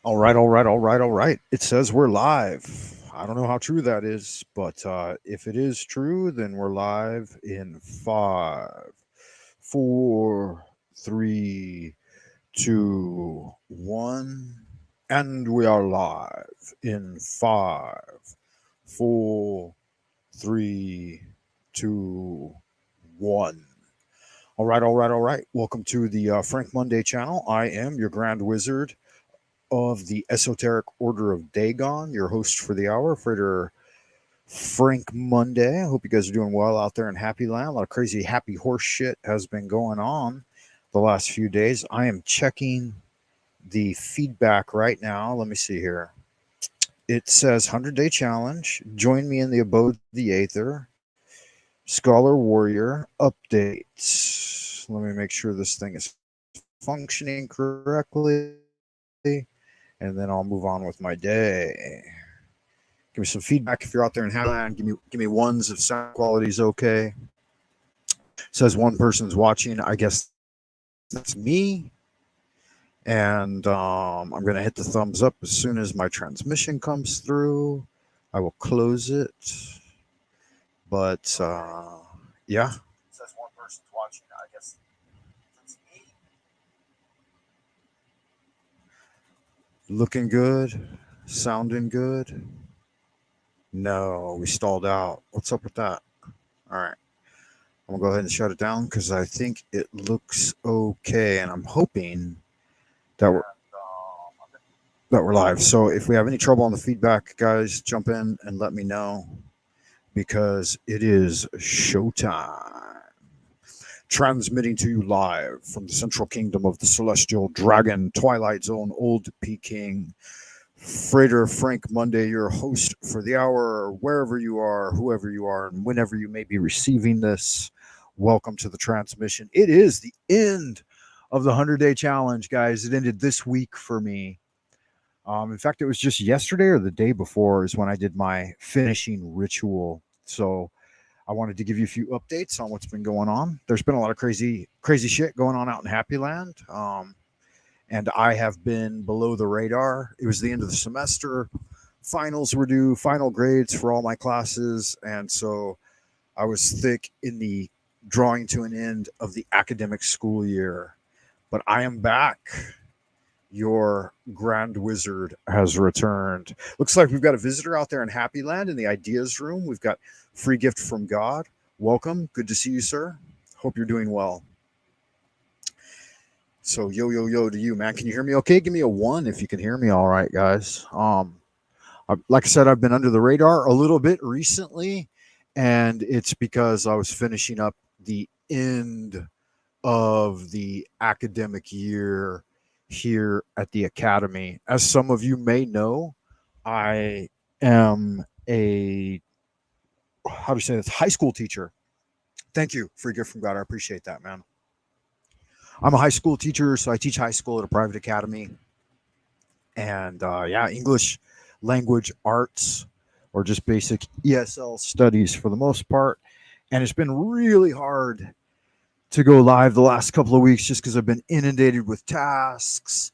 All right, all right, all right, all right. It says we're live. I don't know how true that is, but if it is true, then we're live in five, four, three, two, one. And we are live in five, four, three, two, one. All right, all right, all right. Welcome to the Frank Monday channel. I am your Grand Wizard of the Esoteric Order of Dagon, your host for the hour, Frater Frank Monday. I hope you guys are doing well out there in Happy Land. A lot of crazy happy horse shit has been going on the last few days. I am checking the feedback right now. Let me see here. It says 100-day challenge. Join me in the abodes of the Aether. ScholarWarrior updates. Let me make sure this thing is functioning correctly, and then I'll move on with my day. Give me some feedback if you're out there in Happy Land. Give me ones if sound quality is okay. It says one person's watching. I guess that's me. And I'm gonna hit the thumbs up as soon as my transmission comes through. I will close it. But yeah, it says one person's watching. I guess that's me. Looking good, sounding good. No, we stalled out. What's up with that? All right. I'm gonna go ahead and shut it down because I think it looks okay, and I'm hoping that we're live. So if we have any trouble on the feedback, guys, jump in and let me know because it is showtime. Transmitting to you live from the central kingdom of the celestial dragon, Twilight Zone, Old Peking. Frater Frank Monday, your host for the hour, wherever you are, whoever you are, and whenever you may be receiving this. Welcome to the transmission. It is the end of the 100-day challenge, guys. It ended this week for me. In fact, it was just yesterday or the day before is when I did my finishing ritual. So I wanted to give you a few updates on what's been going on. There's been a lot of crazy shit going on out in Happy Land. And I have been below the radar. It was the end of the semester. Finals were due, final grades for all my classes. And so I was thick in the drawing to an end of the academic school year. But I am back. Your Grand Wizard has returned. Looks like we've got a visitor out there in Happy Land in the Ideas Room. We've got Free Gift from God. Welcome. Good to see you, sir. Hope you're doing well. So yo to you, man. Can you hear me okay? Give me a one if you can hear me all right, guys. Like I said, I've been under the radar a little bit recently, and it's because I was finishing up the end of the academic year here at the academy. As some of you may know, I am a how do you say this high school teacher. Thank you for a gift from God. I appreciate that, man. I'm a high school teacher, so I teach high school at a private academy, and yeah, English language arts or just basic ESL studies for the most part. And it's been really hard to go live the last couple of weeks just because I've been inundated with tasks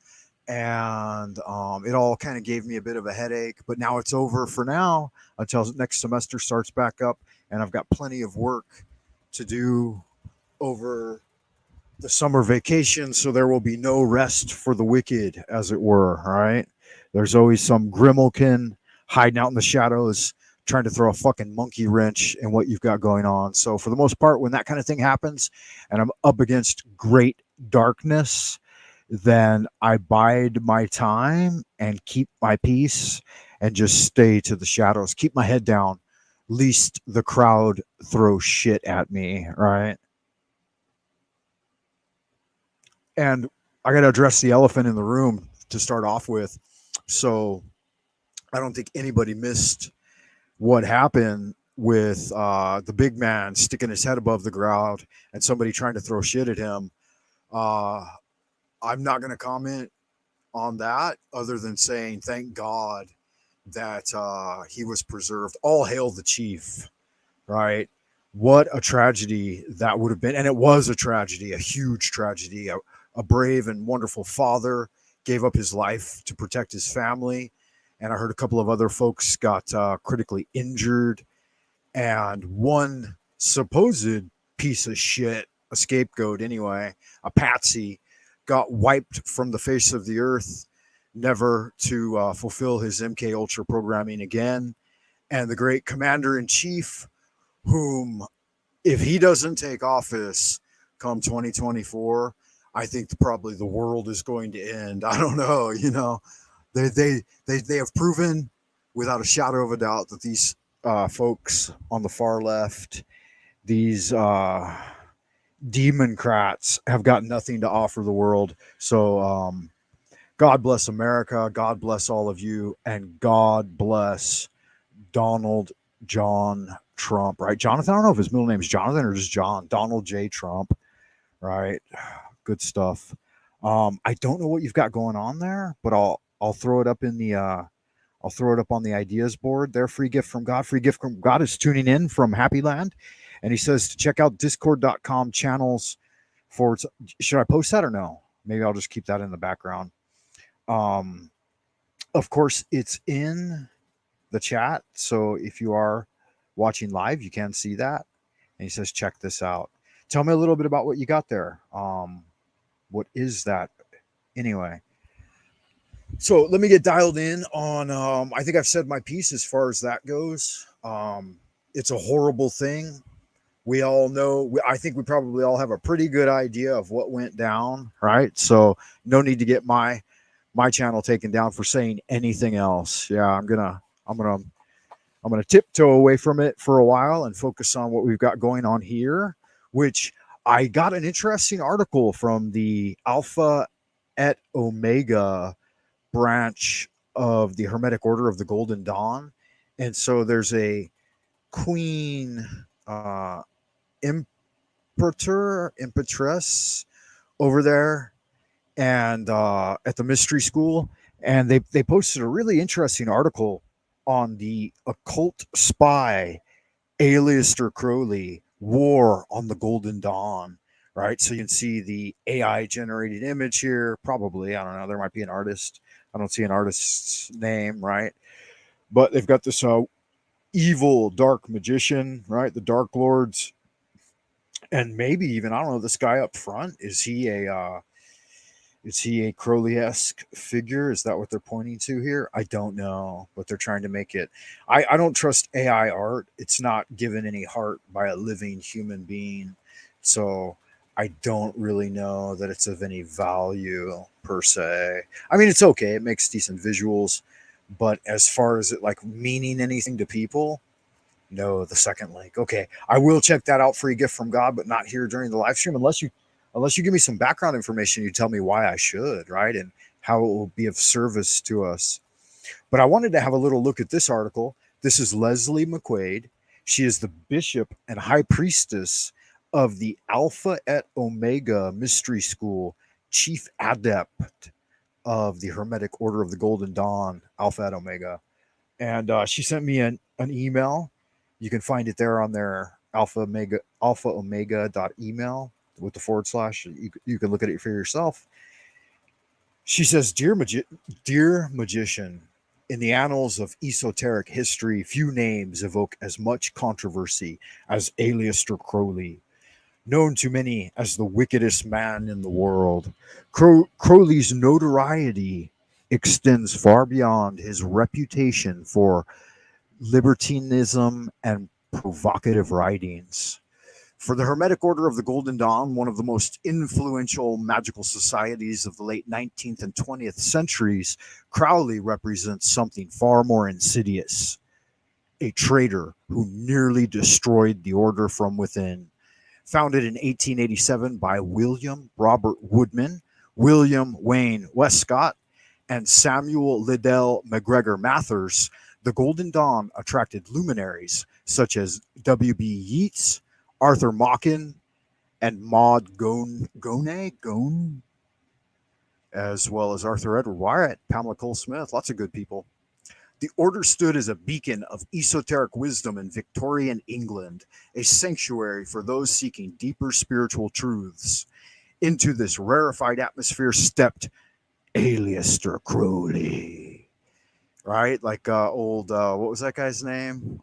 and it all kind of gave me a bit of a headache. But now it's over for now until next semester starts back up, and I've got plenty of work to do over the summer vacation, so there will be no rest for the wicked, as it were. All right. There's always some Grimalkin hiding out in the shadows, trying to throw a fucking monkey wrench in what you've got going on. So, for the most part, when that kind of thing happens and I'm up against great darkness, then I bide my time and keep my peace and just stay to the shadows, keep my head down, least the crowd throw shit at me. Right. And I got to address the elephant in the room to start off with. So I don't think anybody missed what happened with the big man sticking his head above the ground and somebody trying to throw shit at him. Uh, I'm not going to comment on that other than saying thank God that he was preserved. All hail the chief, right? What a tragedy that would have been. And it was a tragedy, a huge tragedy. A brave and wonderful father gave up his life to protect his family. And I heard a couple of other folks got critically injured. And one supposed piece of shit, a scapegoat anyway, a patsy, got wiped from the face of the earth, never to fulfill his MK Ultra programming again. And the great commander in chief, whom, if he doesn't take office come 2024, I think probably the world is going to end. I don't know, they have proven without a shadow of a doubt that these folks on the far left, these democrats, have got nothing to offer the world. So God bless America, God bless all of you, and God bless Donald John Trump, right? Jonathan, I don't know if his middle name is Jonathan or just John. Donald J. Trump, right? Good stuff. I don't know what you've got going on there, but I'll throw it up in the I'll throw it up on the ideas board there. Free gift from God. Free gift from God is tuning in from Happy Land, and he says to check out discord.com channels for. Should I post that or no? Maybe I'll just keep that in the background. Of course, it's in the chat, so if you are watching live, you can see that. And he says, check this out. Tell me a little bit about what you got there. What is that anyway? So let me get dialed in on, I think I've said my piece as far as that goes. It's a horrible thing. We all know, I think we probably all have a pretty good idea of what went down, right? So no need to get my channel taken down for saying anything else. Yeah, I'm gonna tiptoe away from it for a while and focus on what we've got going on here, which I got an interesting article from the Alpha et Omega branch of the Hermetic Order of the Golden Dawn. And so there's a queen imperatress over there and at the mystery school, and they posted a really interesting article on the occult spy Aleister Crowley war on the Golden Dawn, right? So you can see the AI generated image here. Probably, I don't know, there might be an artist. I don't see an artist's name, right? But they've got this evil dark magician, right? The Dark Lords, and maybe even, I don't know, this guy up front, is he a Crowley-esque figure? Is that what they're pointing to here? I don't know, but they're trying to make it. I don't trust AI art. It's not given any heart by a living human being. So I don't really know that it's of any value per se. I mean, it's okay. It makes decent visuals. But as far as it like meaning anything to people, no, the second link. Okay, I will check that out. Free gift from God, but not here during the live stream unless you give me some background information. You tell me why I should, right? And how it will be of service to us. But I wanted to have a little look at this article. This is Leslie McQuaid. She is the bishop and high priestess of the Alpha et Omega Mystery School, chief adept of the Hermetic Order of the Golden Dawn, Alpha et Omega. And she sent me an email. You can find it there on their alphaomega.email with the /. You can look at it for yourself. She says, Dear magician, in the annals of esoteric history, few names evoke as much controversy as Aleister Crowley, known to many as the wickedest man in the world. Crowley's notoriety extends far beyond his reputation for libertinism and provocative writings. For the Hermetic Order of the Golden Dawn, one of the most influential magical societies of the late 19th and 20th centuries, Crowley represents something far more insidious: a traitor who nearly destroyed the order from within. Founded in 1887 by William Robert Woodman, William Wayne Westcott, and Samuel Liddell McGregor Mathers, the Golden Dawn attracted luminaries such as W.B. Yeats, Arthur Machen, and Maud Gonne, as well as Arthur Edward Wyatt, Pamela Cole Smith, lots of good people. The order stood as a beacon of esoteric wisdom in Victorian England, a sanctuary for those seeking deeper spiritual truths. Into this rarefied atmosphere stepped Aleister Crowley, right? Like old, what was that guy's name?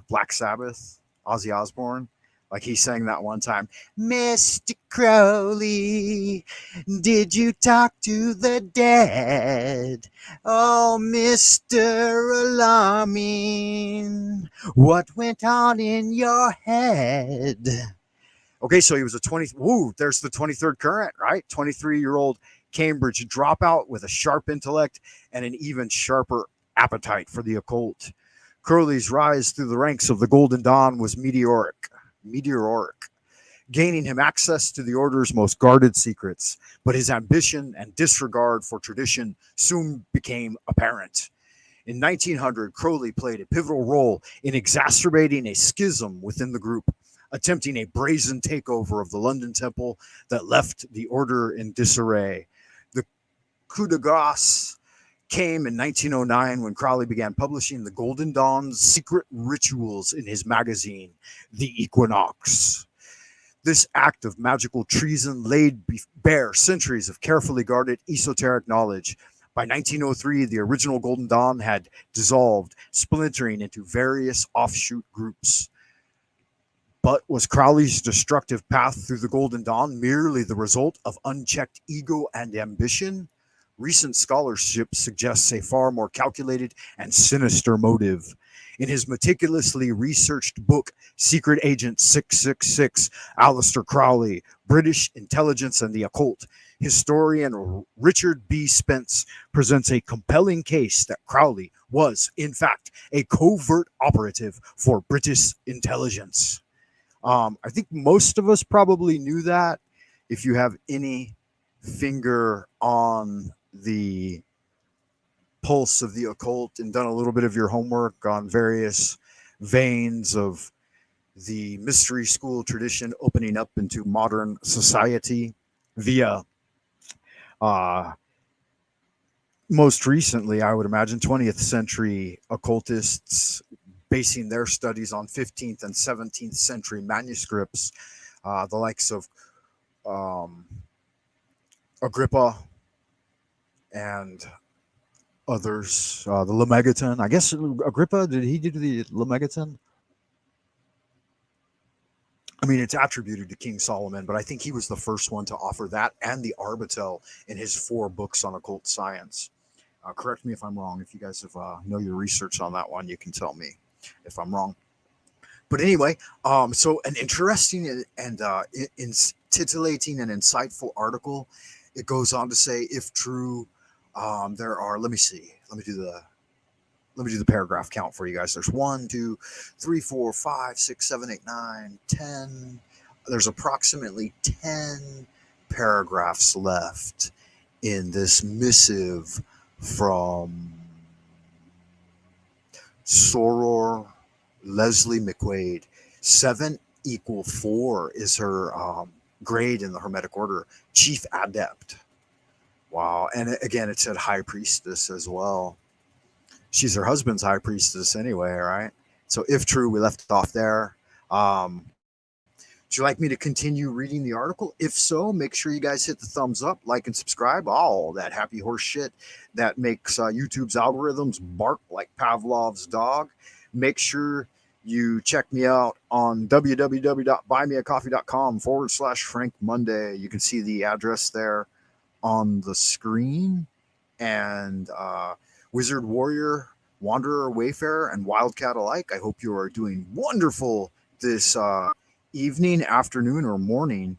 Black Sabbath, Ozzy Osbourne. Like he sang that one time, Mr. Crowley, did you talk to the dead? Oh, Mr. Alarming, what went on in your head? Okay, so he was a 20. Woo, there's the 23rd current, right? 23-year-old Cambridge dropout with a sharp intellect and an even sharper appetite for the occult. Crowley's rise through the ranks of the Golden Dawn was meteoric, gaining him access to the Order's most guarded secrets. But his ambition and disregard for tradition soon became apparent. In 1900, Crowley played a pivotal role in exacerbating a schism within the group, attempting a brazen takeover of the London Temple that left the order in disarray. The coup de grace came in 1909 when Crowley began publishing the Golden Dawn's secret rituals in his magazine, The Equinox. This act of magical treason laid bare centuries of carefully guarded esoteric knowledge. By 1903, the original Golden Dawn had dissolved, splintering into various offshoot groups. But was Crowley's destructive path through the Golden Dawn merely the result of unchecked ego and ambition? Recent scholarship suggests a far more calculated and sinister motive. In his meticulously researched book, Secret Agent 666, Aleister Crowley, British Intelligence and the Occult, historian Richard B. Spence presents a compelling case that Crowley was, in fact, a covert operative for British intelligence. I think most of us probably knew that. If you have any finger on the pulse of the occult and done a little bit of your homework on various veins of the mystery school tradition opening up into modern society via most recently, I would imagine, 20th century occultists basing their studies on 15th and 17th century manuscripts, the likes of Agrippa and others, the Lemegeton. I guess Agrippa, did he do the Lemegeton? I mean, it's attributed to King Solomon, but I think he was the first one to offer that and the Arbatel in his 4 books on occult science. Correct me if I'm wrong. If you guys have know your research on that one, you can tell me if I'm wrong. But anyway, so an interesting and titillating and insightful article. It goes on to say, if true, there are. Let me see. Let me do the paragraph count for you guys. There's 1, 2, 3, 4, 5, 6, 7, 8, 9, 10. There's approximately 10 paragraphs left in this missive from Soror Leslie McQuaid. 7 = 4 is her grade in the Hermetic Order, Chief Adept. Wow. And again, it said High Priestess as well. She's her husband's High Priestess anyway, right? So if true, we left off there. Would you like me to continue reading the article? If so, make sure you guys hit the thumbs up, like, and subscribe. All that happy horse shit that makes YouTube's algorithms bark like Pavlov's dog. Make sure you check me out on www.buymeacoffee.com/Frank Monday. You can see the address there on the screen. And Wizard, Warrior, Wanderer, Wayfarer, and Wildcat alike, I hope you are doing wonderful this evening, afternoon, or morning,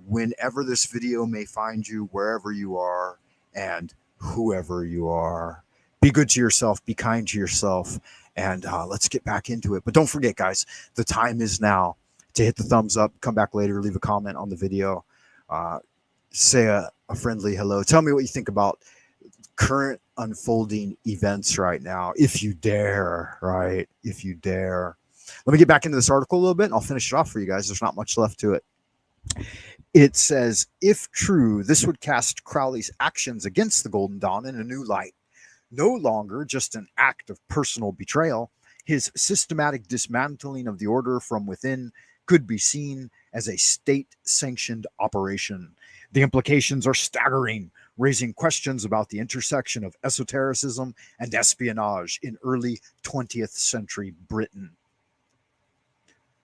whenever this video may find you, wherever you are, and whoever you are. Be good to yourself, be kind to yourself, and let's get back into it. But don't forget, guys, the time is now to hit the thumbs up, come back later, leave a comment on the video, say a friendly hello. Tell me what you think about current unfolding events right now, if you dare, right? If you dare. Let me get back into this article a little bit, and I'll finish it off for you guys. There's not much left to it. It says, if true, this would cast Crowley's actions against the Golden Dawn in a new light. No longer just an act of personal betrayal, his systematic dismantling of the order from within could be seen as a state-sanctioned operation. The implications are staggering. raising questions about the intersection of esotericism and espionage in early 20th century Britain.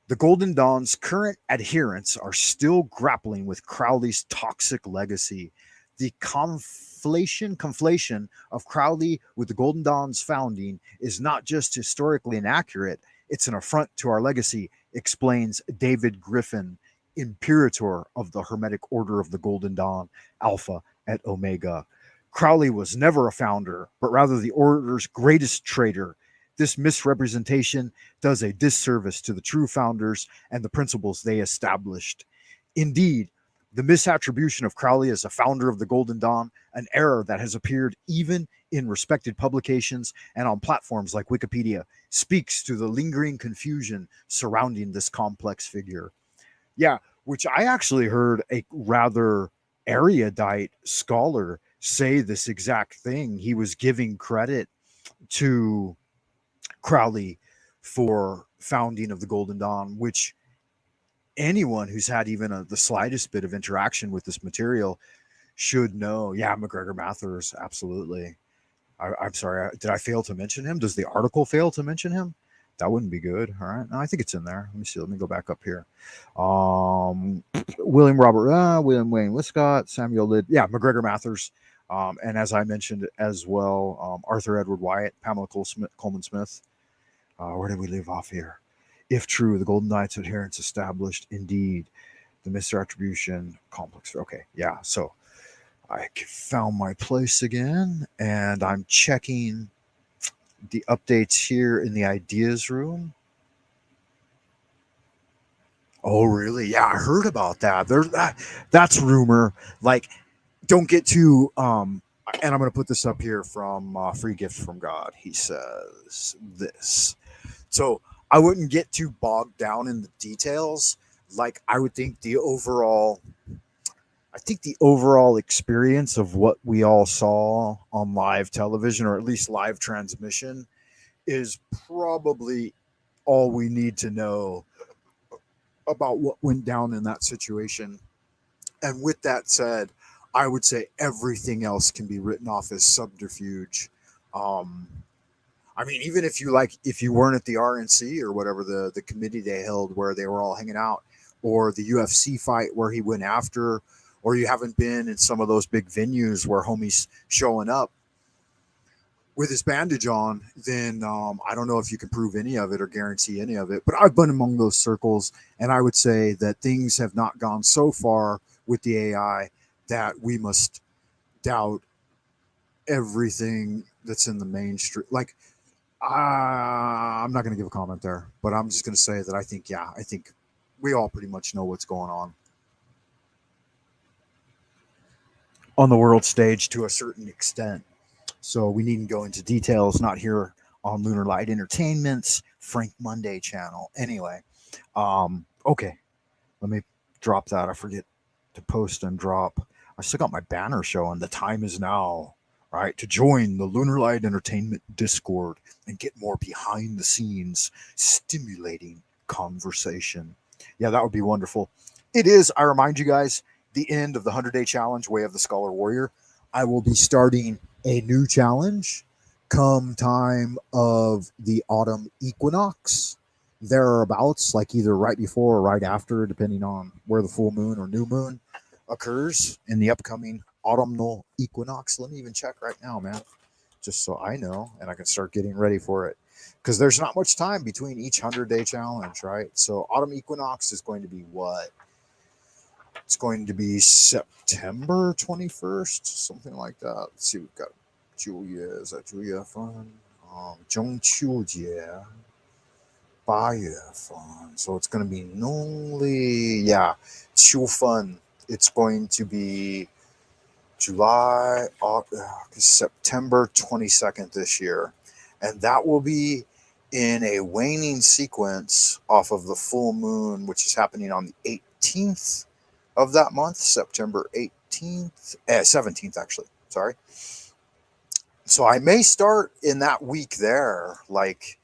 The Golden Dawn's current adherents are still grappling with Crowley's toxic legacy. The conflation of Crowley with the Golden Dawn's founding is not just historically inaccurate, it's an affront to our legacy, explains David Griffin, Imperator of the Hermetic Order of the Golden Dawn, Alpha et Omega. Crowley was never a founder, but rather the order's greatest traitor. This misrepresentation does a disservice to the true founders and the principles they established. Indeed, the misattribution of Crowley as a founder of the Golden Dawn, an error that has appeared even in respected publications and on platforms like Wikipedia, speaks to the lingering confusion surrounding this complex figure. Yeah, which I actually heard a rather erudite scholar say this exact thing. He was giving credit to Crowley for founding of the Golden Dawn, which anyone who's had even the slightest bit of interaction with this material should know. Yeah, McGregor Mathers, absolutely. I'm sorry, did I fail to mention him? Does the article fail to mention him? That wouldn't be good. All right, no, I think it's in there. Let me see. Let me go back up here. William Robert, William Wayne Wiscott, Samuel Lidd. Yeah, McGregor Mathers. And as I mentioned as well, Arthur Edward Wyatt, Pamela Coleman Smith. Where did we leave off here? If true, the Golden Knight's adherents established indeed the misattribution complex. Okay, yeah. So I found my place again, and I'm checking the updates here in the ideas room. Oh, really? Yeah, I heard about that. There's that's rumor. Like, don't get too and I'm going to put this up here from Free Gift from God. He says this. So I wouldn't get too bogged down in the details. Like, I think the overall experience of what we all saw on live television, or at least live transmission, is probably all we need to know about what went down in that situation. And with that said, I would say everything else can be written off as subterfuge. Um, I mean, even if you weren't at the RNC or whatever the committee they held where they were all hanging out, or the UFC fight where he went after, or you haven't been in some of those big venues where homie's showing up with his bandage on, then I don't know if you can prove any of it or guarantee any of it. But I've been among those circles, and I would say that things have not gone so far with the AI that we must doubt everything that's in the mainstream. Like, I'm not going to give a comment there, but I'm just going to say that I think we all pretty much know what's going on the world stage to a certain extent. So we needn't go into details, not here on Lunar Light Entertainment's Frank Monday channel. Anyway, okay, let me drop that. I forget to post and drop. I still got my banner showing. The time is now, right, to join the Lunar Light Entertainment Discord and get more behind the scenes, stimulating conversation. Yeah, that would be wonderful. It is, I remind you guys, the end of the 100-day challenge, Way of the Scholar Warrior. I will be starting a new challenge come time of the autumn equinox, thereabouts, like either right before or right after, depending on where the full moon or new moon occurs in the upcoming autumnal equinox. Let me even check right now, man, just so I know and I can start getting ready for it, because there's not much time between each 100-day challenge, right? So autumn equinox is going to be what? It's going to be September 21st, something like that. Let's see, we've got Julia. Is that Julia Fun? 中秋节8月份. So it's going to be normally, yeah, 秋分. It's going to be July, September 22nd this year. And that will be in a waning sequence off of the full moon, which is happening on the 18th of that month, September 18th, 17th, actually. Sorry. So I may start in that week there. Like,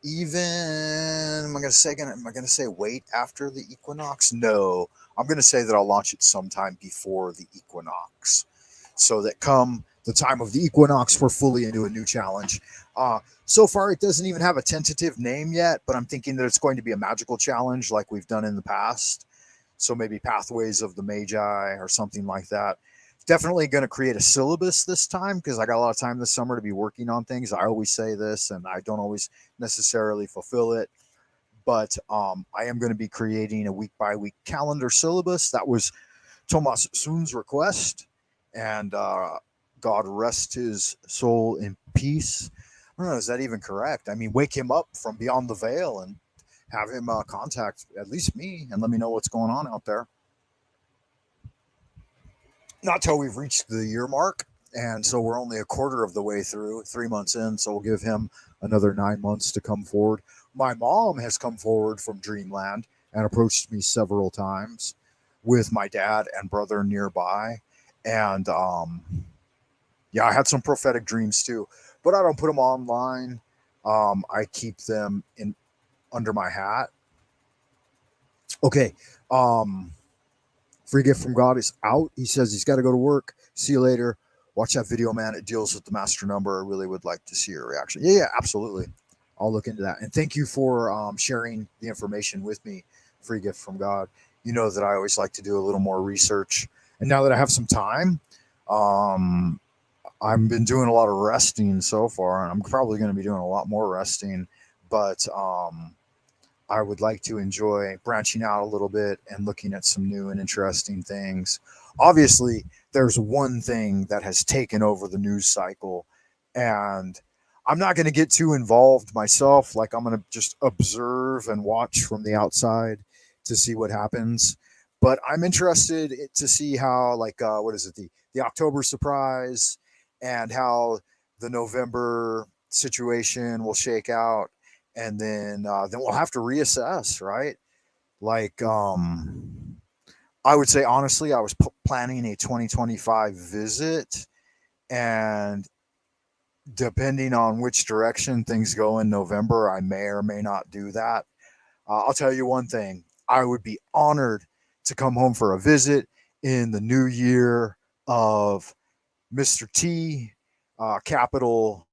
even, am I going to say wait after the equinox? No, I'm going to say that I'll launch it sometime before the equinox. so that come the time of the equinox, we're fully into a new challenge. So far, it doesn't even have a tentative name yet, but I'm thinking that it's going to be a magical challenge like we've done in the past. So maybe Pathways of the Magi or something like that. Definitely going to create a syllabus this time because I got a lot of time this summer to be working on things. I always say this and I don't always necessarily fulfill it, but I am going to be creating a week by week calendar syllabus. That was Thomas Soon's request, and God rest his soul in peace. I don't know, is that even correct? I mean, wake him up from beyond the veil and have him contact at least me and let me know what's going on out there. Not till we've reached the year mark. And so we're only a quarter of the way through, 3 months in. So we'll give him another 9 months to come forward. My mom has come forward from Dreamland and approached me several times with my dad and brother nearby. And yeah, I had some prophetic dreams too, but I don't put them online. I keep them in under my hat. Okay. Um, Free gift from God is out. He says he's got to go to work. See you later. Watch that video, man. It deals with the master number. I really would like to see your reaction. Yeah, absolutely. I'll look into that. And thank you for sharing the information with me. Free gift from God. You know that I always like to do a little more research. And now that I have some time, um, I've been doing a lot of resting so far, and I'm probably going to be doing a lot more resting. But I would like to enjoy branching out a little bit and looking at some new and interesting things. Obviously, there's one thing that has taken over the news cycle, and I'm not going to get too involved myself. Like, I'm going to just observe and watch from the outside to see what happens. But I'm interested to see how, like, what is it, the October surprise, and how the November situation will shake out, and then we'll have to reassess, right? Like, I would say honestly, I was planning a 2025 visit, and depending on which direction things go in November, I may or may not do that. I'll tell you one thing: I would be honored to come home for a visit in the new year of Mr. T, capital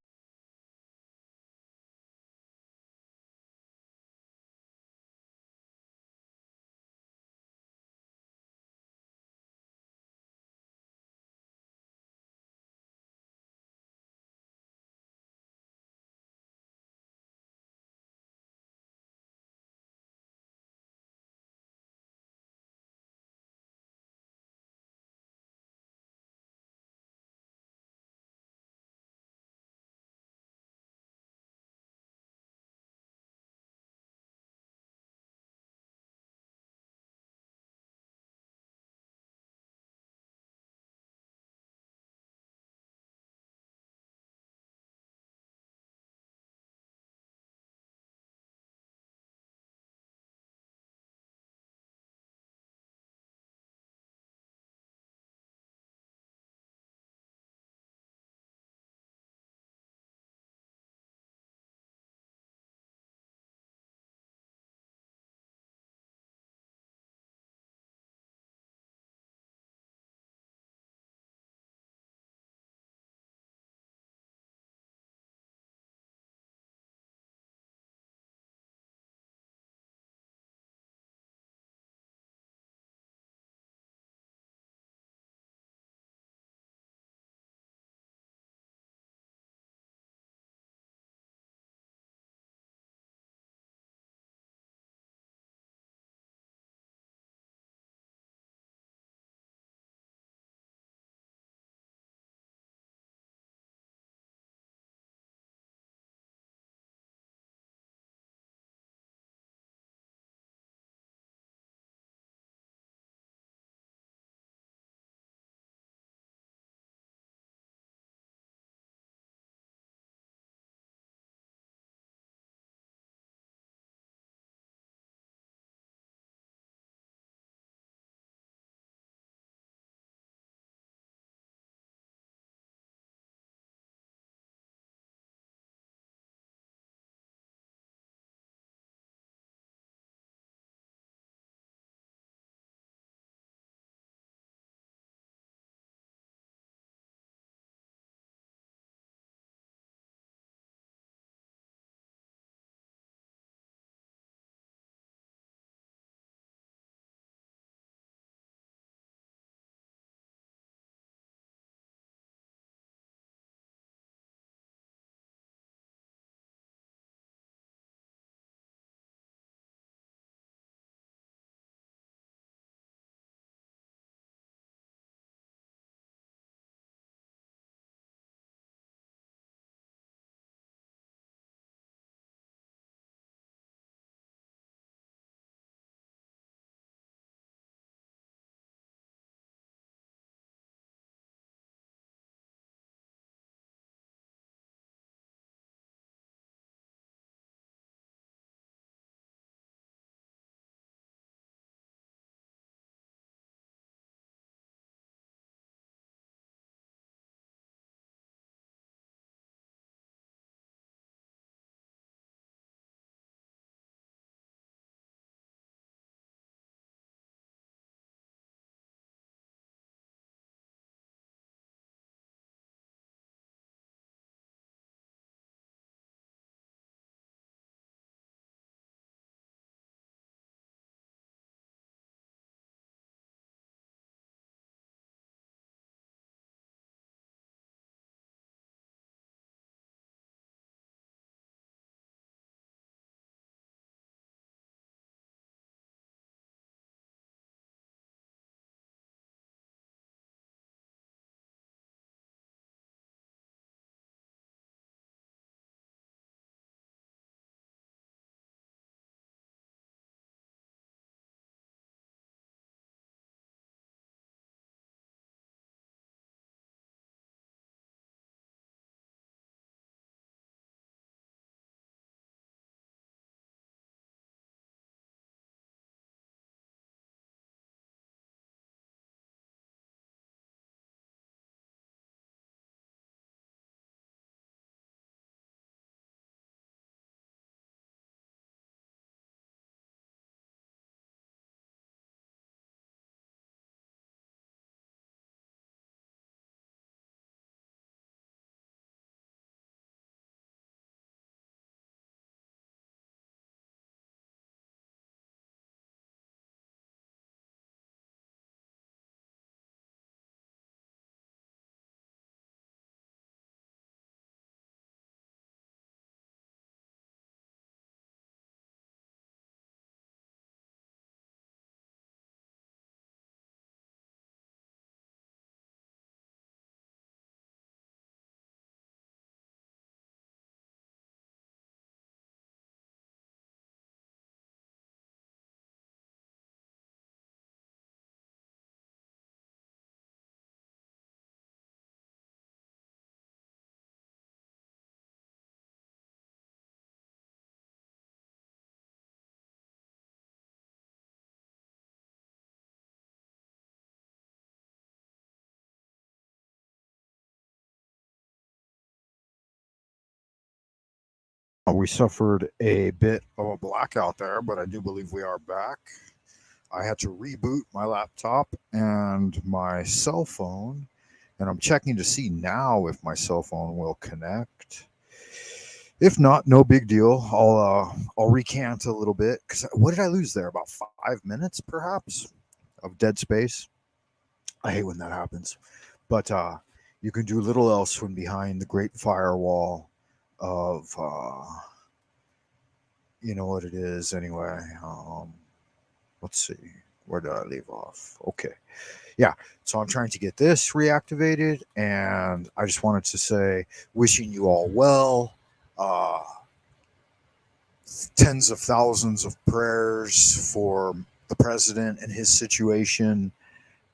We suffered a bit of a blackout there, but I do believe we are back. I had to reboot my laptop and my cell phone, and I'm checking to see now if my cell phone will connect. If not, no big deal. I'll recant a little bit because what did I lose there? About 5 minutes, perhaps, of dead space. I hate when that happens, but you can do little else when behind the great firewall of you know what it is anyway. Let's see, where did I leave off? Okay, yeah. So I'm trying to get this reactivated, and I just wanted to say, wishing you all well. Uh, Tens of thousands of prayers for the president and his situation.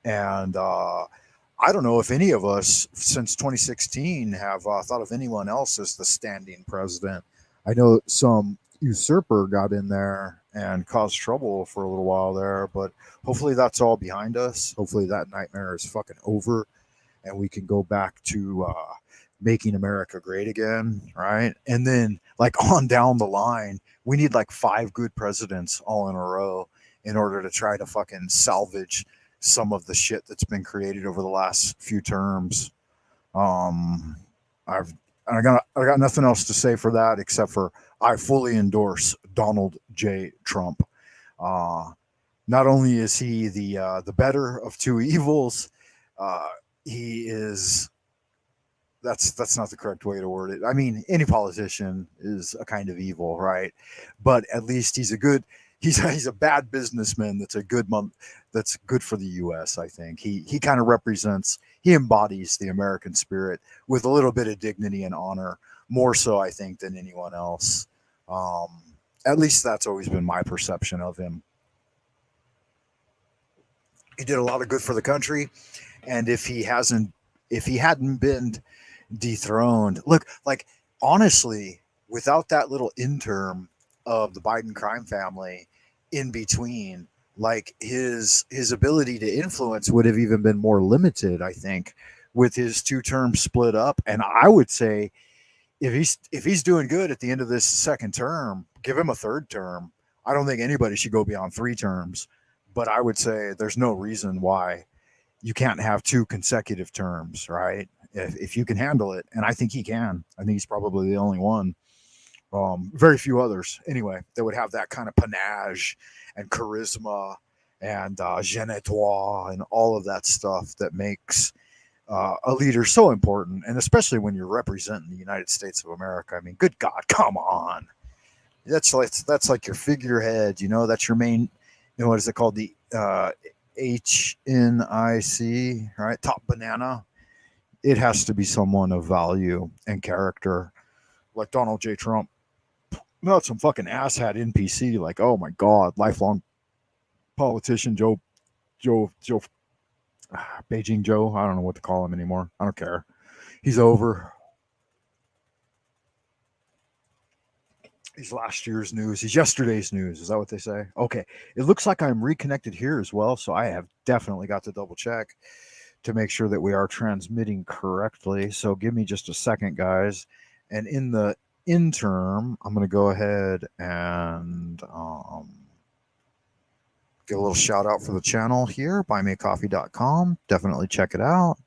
And I don't know if any of us since 2016 have thought of anyone else as the standing president. I know some usurper got in there and caused trouble for a little while there, but hopefully that's all behind us. Hopefully that nightmare is fucking over and we can go back to making America great again, right? And then, like, on down the line, we need like 5 good presidents all in a row in order to try to fucking salvage some of the shit that's been created over the last few terms. Um, I've I got nothing else to say for that except for I fully endorse Donald J. Trump. Uh, Not only is he the better of two evils, uh, he is that's not the correct way to word it. I mean, any politician is a kind of evil, right? But at least he's a good he's a bad businessman that's a good that's good for the US, I think. He kind of represents he embodies the American spirit with a little bit of dignity and honor, more so I think than anyone else. Um at least that's always been my perception of him. He did a lot of good for the country, and if he hadn't been dethroned. Look, like honestly, without that little interim of the Biden crime family in between, like his ability to influence would have even been more limited, I think, with his 2 terms split up. And I would say if he's doing good at the end of this second term, give him a third term. I don't think anybody should go beyond 3 terms, but I would say there's no reason why you can't have 2 consecutive terms, right? If you can handle it, and I think he can. I think he's probably the only one. Very few others, anyway, that would have that kind of panache and charisma and je ne toi and all of that stuff that makes a leader so important, and especially when you're representing the United States of America. I mean, good God, come on! That's like your figurehead. You know, that's your main. You know, what is it called? The HNIC, right? Top banana. It has to be someone of value and character, like Donald J. Trump. Not some fucking asshat NPC. Like, oh my God, lifelong politician Joe, Beijing Joe. I don't know what to call him anymore. I don't care. He's over. He's last year's news. He's yesterday's news. Is that what they say? Okay. It looks like I'm reconnected here as well, so I have definitely got to double check to make sure that we are transmitting correctly. So give me just a second, guys. And in the interim, I'm going to go ahead and give a little shout out for the channel here, buymeacoffee.com. Definitely check it out.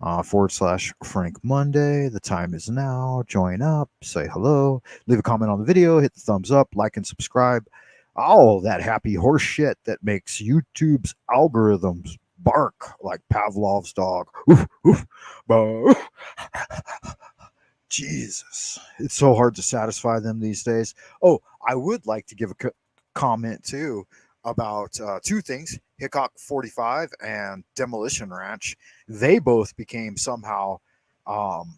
/Frank Monday. The time is now. Join up, say hello, leave a comment on the video, hit the thumbs up, like and subscribe. All that happy horse shit that makes YouTube's algorithms bark like Pavlov's dog. Oof, oof, oof. Jesus, it's so hard to satisfy them these days. Oh, I would like to give a comment too about 2 things: Hickok 45 and Demolition Ranch. They both became somehow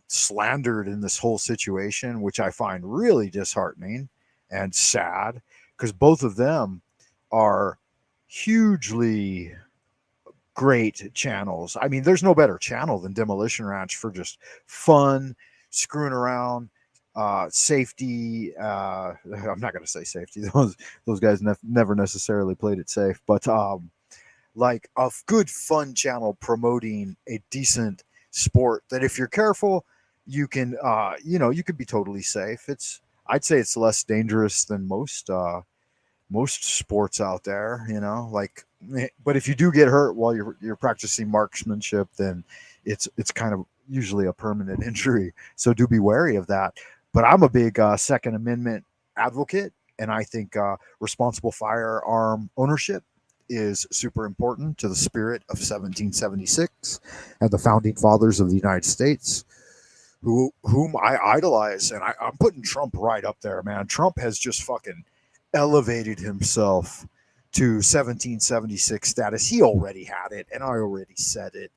slandered in this whole situation, which I find really disheartening and sad because both of them are hugely great channels. I mean, there's no better channel than Demolition Ranch for just fun, screwing around, safety. I'm not going to say safety. Those guys never necessarily played it safe, but like a good fun channel promoting a decent sport that if you're careful, you can you know, you could be totally safe. It's I'd say it's less dangerous than most sports out there, you know, like, but if you do get hurt while you're practicing marksmanship, then it's kind of usually a permanent injury. So do be wary of that. But I'm a big Second Amendment advocate, and I think responsible firearm ownership is super important to the spirit of 1776 and the founding fathers of the United States, whom I idolize. And I'm putting Trump right up there, man. Trump has just fucking elevated himself to 1776 status. He already had it, and I already said it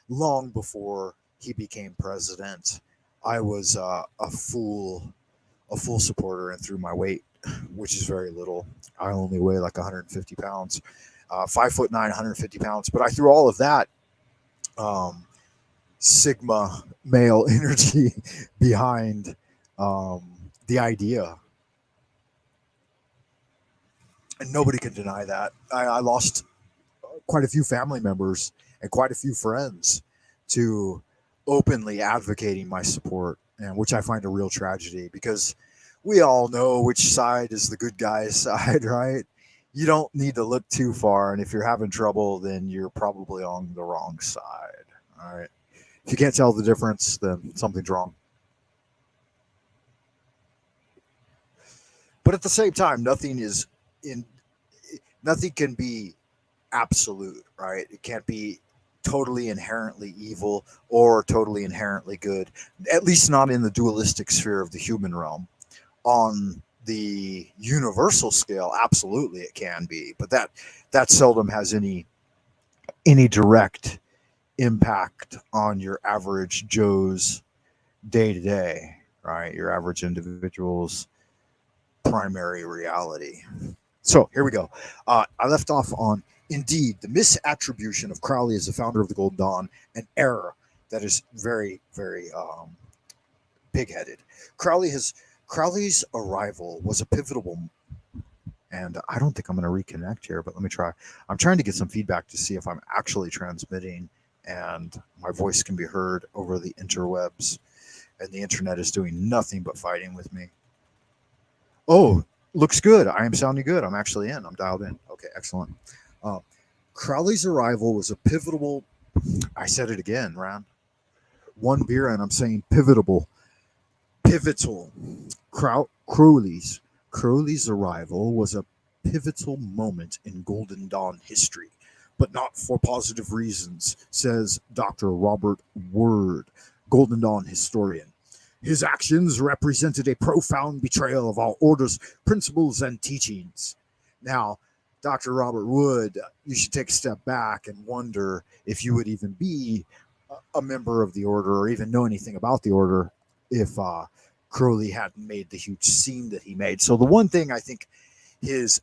long before he became president. I was a full supporter and threw my weight, which is very little. I only weigh like 150 pounds, 5'9", 150 pounds. But I threw all of that um, Sigma male energy behind the idea, and nobody can deny that. I lost quite a few family members and quite a few friends to openly advocating my support, and which I find a real tragedy because we all know which side is the good guy's side, right? You don't need to look too far, and if you're having trouble, then you're probably on the wrong side. All right. If you can't tell the difference, then something's wrong. But at the same time, in nothing can be absolute, right? It can't be totally inherently evil or totally inherently good, at least not in the dualistic sphere of the human realm. On the universal scale, absolutely it can be, but that seldom has any direct impact on your average Joe's day to day, right? Your average individual's primary reality. So here we go. I left off on indeed the misattribution of Crowley as the founder of the Golden Dawn, an error that is very, very pig-headed. Crowley's arrival was a pivotal, and I don't think I'm going to reconnect here, but let me try. I'm trying to get some feedback to see if I'm actually transmitting and my voice can be heard over the interwebs, and the internet is doing nothing but fighting with me. Oh, looks good. I am sounding good. I'm actually in. I'm dialed in. Okay, excellent. Uh, Crowley's arrival was a pivotal. I said it again, Ron. One beer, and I'm saying pivotal. Crowley's arrival was a pivotal moment in Golden Dawn history, but not for positive reasons, says Dr. Robert Word, Golden Dawn historian. His actions represented a profound betrayal of all orders, principles, and teachings. Now, Dr. Robert Wood, you should take a step back and wonder if you would even be a member of the order or even know anything about the order if Crowley hadn't made the huge scene that he made. So the one thing I think Crowley's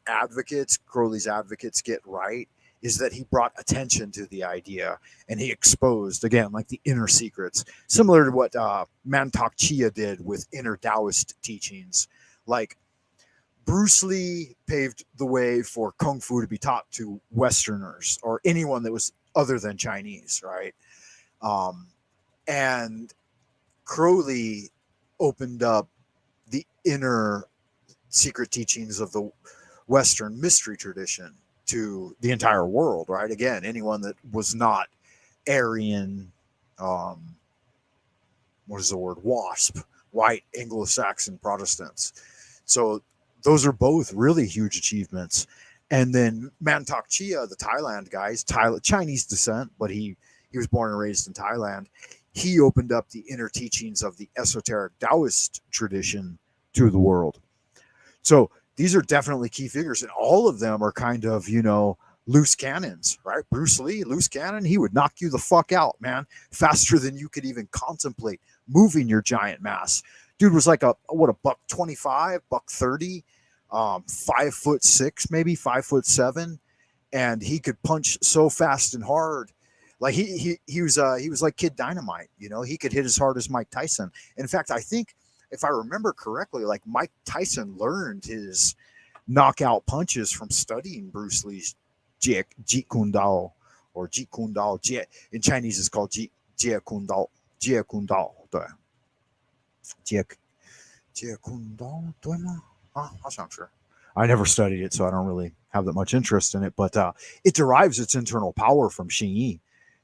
advocates, get right is that he brought attention to the idea and he exposed, again, like the inner secrets, similar to what Mantak Chia did with inner Taoist teachings. Like Bruce Lee paved the way for Kung Fu to be taught to Westerners or anyone that was other than Chinese, right? And Crowley opened up the inner secret teachings of the Western mystery tradition to the entire world, right? Again, anyone that was not Aryan, what is the word? WASP, white Anglo-Saxon Protestants. So those are both really huge achievements. And then Mantak Chia, the Thailand guys, Chinese descent, but he was born and raised in Thailand. He opened up the inner teachings of the esoteric Taoist tradition to the world. So these are definitely key figures, and all of them are kind of, loose cannons, right? Bruce Lee, loose cannon, he would knock you the fuck out, man, faster than you could even contemplate moving your giant mass. Dude was like buck 25, buck 30, 5'6", maybe 5'7", and he could punch so fast and hard. Like he was like Kid Dynamite, he could hit as hard as Mike Tyson. In fact, I think if I remember correctly, like Mike Tyson learned his knockout punches from studying Bruce Lee's Jeet Kune Do, or Jeet Kune Do. In Chinese, it's called Jeet Kune Do. Jeet Kune Do. 上是. I never studied it, so I don't really have that much interest in it. But it derives its internal power from Xingyi,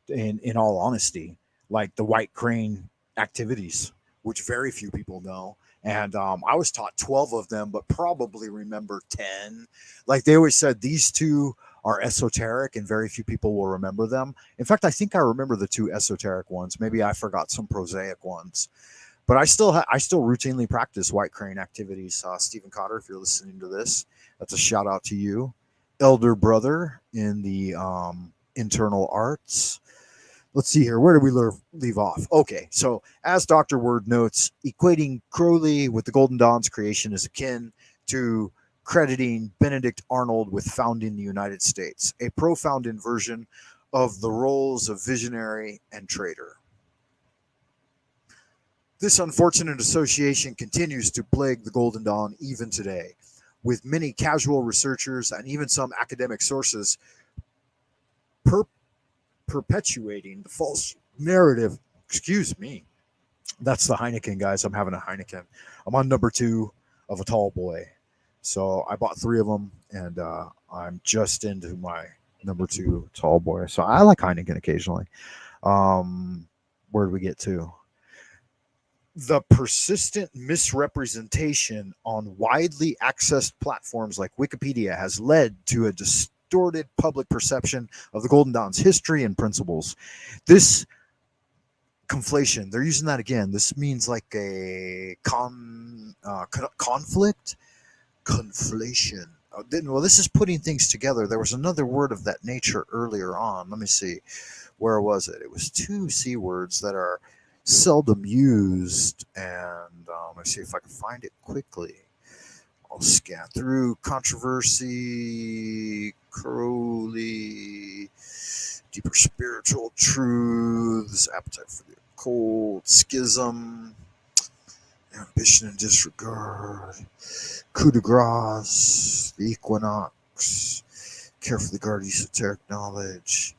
in all honesty, like the White Crane activities, which very few people know. And I was taught 12 of them, but probably remember 10. Like they always said, these two are esoteric and very few people will remember them. In fact, I think I remember the two esoteric ones. Maybe I forgot some prosaic ones. But I still routinely practice White Crane activities. Stephen Cotter, if you're listening to this, that's a shout out to you, elder brother in the internal arts. Let's see here. Where did we leave off? Okay, so as Dr. Word notes, equating Crowley with the Golden Dawn's creation is akin to crediting Benedict Arnold with founding the United States, a profound inversion of the roles of visionary and traitor. This unfortunate association continues to plague the Golden Dawn even today, with many casual researchers and even some academic sources perpetuating the false narrative. Excuse me. That's the Heineken, guys. I'm having a Heineken. I'm on number 2 of a tall boy. So I bought 3 of them, and I'm just into my number 2 tall boy. So I like Heineken occasionally. Where did we get to? The persistent misrepresentation on widely accessed platforms like Wikipedia has led to a distorted public perception of the Golden Dawn's history and principles. This conflation, they're using that again. This means like a conflict, conflation. Well, this is putting things together. There was another word of that nature earlier on. Let me see. Where was it? It was 2 C words that are seldom used, and let's see if I can find it quickly. I'll scan through. Controversy, Crowley, deeper spiritual truths, appetite for the occult, schism, ambition and disregard, coup de grace, the equinox, carefully guard esoteric knowledge.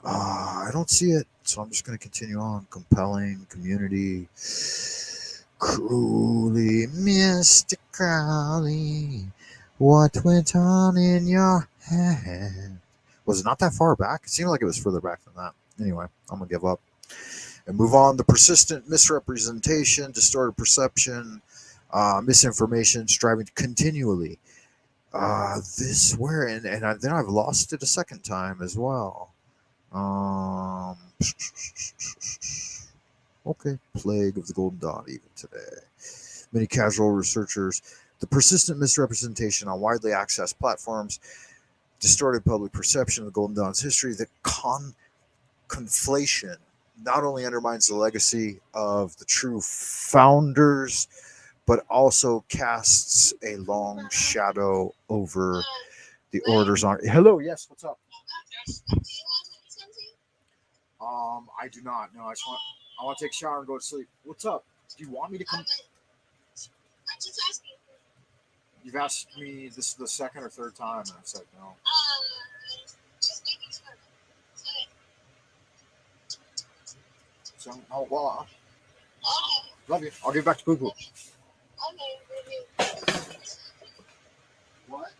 I don't see it, so I'm just going to continue on. Compelling, community, cruelly, mystically, what went on in your head? Was it not that far back? It seemed like it was further back than that. Anyway, I'm going to give up and move on. The persistent misrepresentation, distorted perception, misinformation, striving continually. This where, and then I've lost it a second time as well. Okay, plague of the Golden Dawn even today. Many casual researchers, the persistent misrepresentation on widely accessed platforms, distorted public perception of the Golden Dawn's history, the conflation not only undermines the legacy of the true founders, but also casts a long shadow over the orders on. Hello, yes, what's up? I do not. No, I want to take a shower and go to sleep. What's up? Do you want me to come? I'm just asking. You've asked me this the second or third time, and I've said no. Just making sure. So, oh well. Okay. Love you. I'll get back to Poo Poo. Okay. What?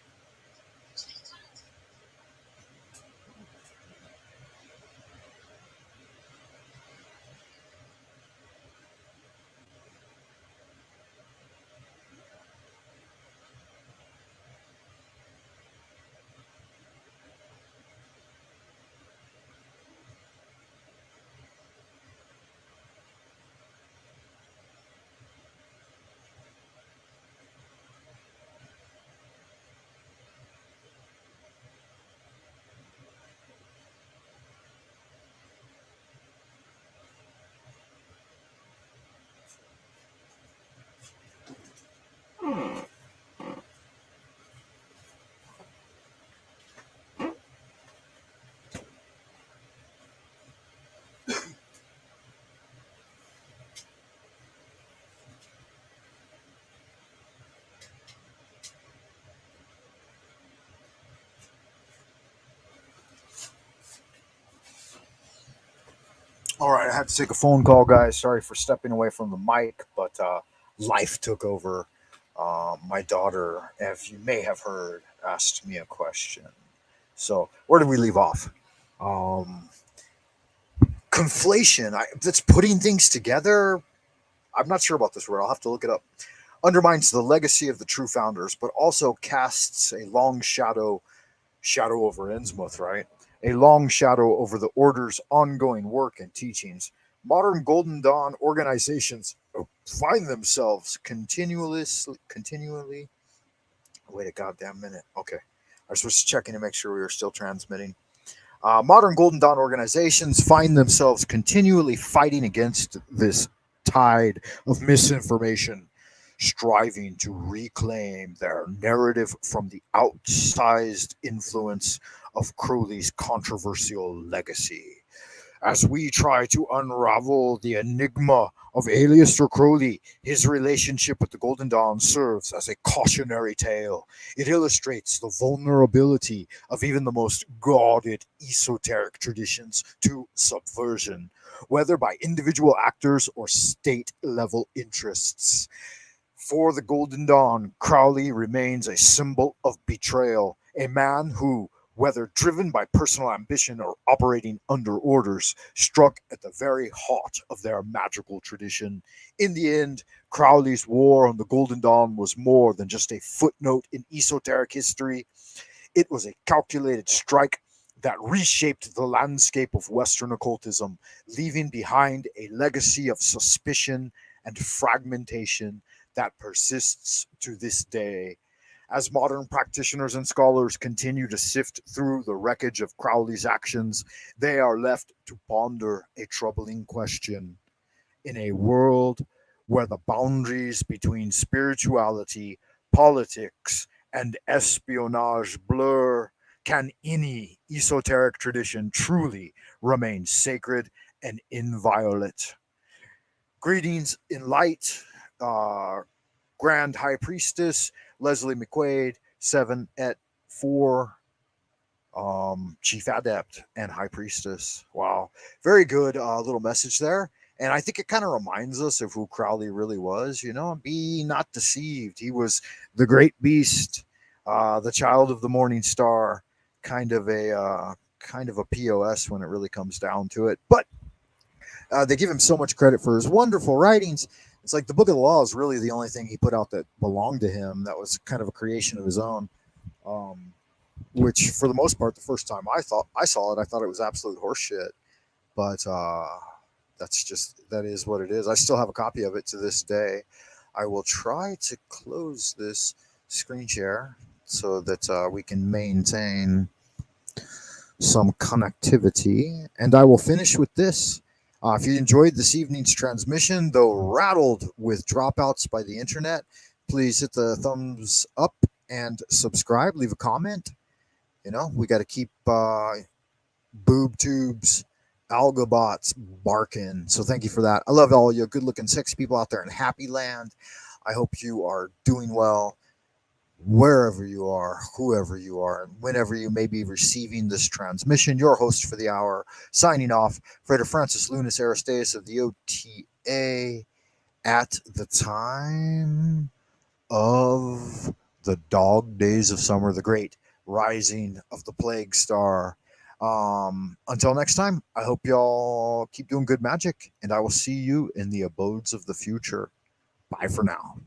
All right, I had to take a phone call, guys. Sorry for stepping away from the mic, but life took over. My daughter, if you may have heard, asked me a question. So where did we leave off? Um, Conflation. That's putting things together. I'm not sure about this word. I'll have to look it up. Undermines the legacy of the true founders, but also casts a long shadow over Innsmouth, right? A long shadow over the Order's ongoing work and teachings. Modern Golden Dawn organizations find themselves continually. Wait a goddamn minute. Okay. I was just checking to make sure we were still transmitting. Modern Golden Dawn organizations find themselves continually fighting against this tide of misinformation, striving to reclaim their narrative from the outsized influence of Crowley's controversial legacy. As we try to unravel the enigma of Aleister Crowley, his relationship with the Golden Dawn serves as a cautionary tale. It illustrates the vulnerability of even the most guarded esoteric traditions to subversion, whether by individual actors or state level interests. For the Golden Dawn, Crowley remains a symbol of betrayal, a man who, whether driven by personal ambition or operating under orders, struck at the very heart of their magical tradition. In the end, Crowley's war on the Golden Dawn was more than just a footnote in esoteric history. It was a calculated strike that reshaped the landscape of Western occultism, leaving behind a legacy of suspicion and fragmentation that persists to this day. As modern practitioners and scholars continue to sift through the wreckage of Crowley's actions, they are left to ponder a troubling question. In a world where the boundaries between spirituality, politics, and espionage blur, can any esoteric tradition truly remain sacred and inviolate? Greetings in light, uh, Grand High Priestess Leslie McQuaid, 7 at 4, Chief Adept and High Priestess. Wow. Very good little message there. And I think it kind of reminds us of who Crowley really was. Be not deceived. He was the great beast, the child of the morning star, kind of a POS when it really comes down to it. But they give him so much credit for his wonderful writings. It's like the Book of the Law is really the only thing he put out that belonged to him. That was kind of a creation of his own. Which, for the most part, the first time I saw it, I thought it was absolute horseshit. But that is what it is. I still have a copy of it to this day. I will try to close this screen share so that we can maintain some connectivity, and I will finish with this. If you enjoyed this evening's transmission, though rattled with dropouts by the internet, please hit the thumbs up and subscribe. Leave a comment. We got to keep boob tubes, algobots barking. So thank you for that. I love all you good-looking, sexy people out there in Happy Land. I hope you are doing well wherever you are, whoever you are, and whenever you may be receiving this transmission. Your host for the hour, signing off, Frater Francis Lunas Aristeas of the OTA at the time of the dog days of summer, the great rising of the plague star. Until next time, I hope y'all keep doing good magic, and I will see you in the abodes of the future. Bye for now.